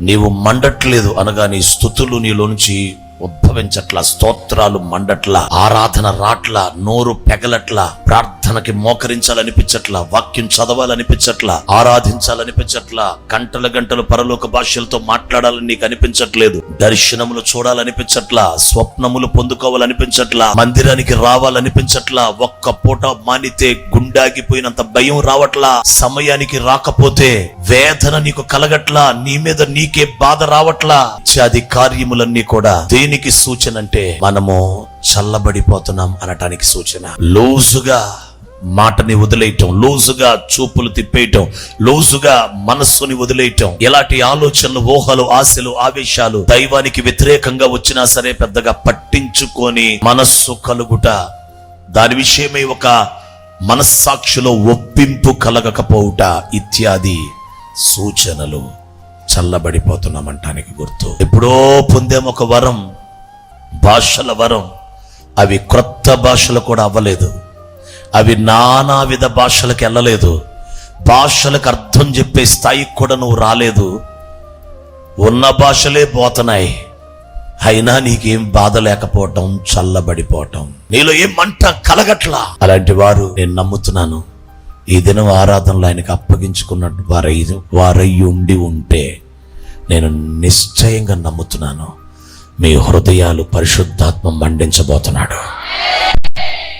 నీవు మండట్లేదు అనగా నీ స్తుతులు నీలోంచి ఉద్భవించట్లా, స్తోత్రాలు మండట్లా, ఆరాధన రాట్లా, నోరు పెగలట్లా, ప్రార్థనకి మోకరించాలనిపించట్లా, వాక్యం చదవాలనిపించట్లా, ఆరాధించాలనిపించట్లా, గంటల గంటలు పరలోక భాషలతో మాట్లాడాలని నీకు అనిపించట్లేదు, దర్శనములు చూడాలనిపించట్లా, స్వప్నములు పొందుకోవాలనిపించట్లా, మందిరానికి రావాలనిపించట్లా, ఒక్క పూట మానితే గుండాగిపోయినంత భయం రావట్లా, సమయానికి రాకపోతే వేదన నీకు కలగట్లా, నీ మీద నీకే బాధ రావట్లా. ఇత్యాది కార్యములన్నీ కూడా దేనికి సూచన అంటే మనము చల్లబడిపోతున్నాం అనటానికి సూచన. లోజుగా మాటని వదిలేయటం, లోజుగా చూపులు తిప్పేయటం, లోజుగా మనస్సుని వదిలేయటం, ఎలాంటి ఆలోచనలు, ఊహలు, ఆశలు, ఆవేశాలు దైవానికి వ్యతిరేకంగా వచ్చినా సరే పెద్దగా పట్టించుకొని మనస్సు కలుగుట, దాని విషయమై ఒక మనస్సాక్షిలో ఒప్పింపు కలగకపోవుట ఇత్యాది సూచనలు చల్లబడిపోతున్నామంటానికి గుర్తు. ఎప్పుడో పొందేం ఒక వరం, భాషల వరం, అవి క్రొత్త భాషలు కూడా అవ్వలేదు, అవి నానావిధ భాషలకు వెళ్ళలేదు, భాషలకు అర్థం చెప్పే స్థాయికి కూడా నువ్వు రాలేదు, ఉన్న భాషలే పోతున్నాయి, అయినా నీకేం బాధ లేకపోవటం, చల్లబడిపోవటం, నీలో ఏం మంట కలగట్లా. అలాంటి వారు నేను నమ్ముతున్నాను ఈ దినం ఆరాధనలో ఆయనకు అప్పగించుకున్నట్టు వారయ్యి ఉండి ఉంటే నేను నిశ్చయంగా నమ్ముతున్నాను మీ హృదయాలు పరిశుద్ధాత్మ మండించబోతున్నాడు.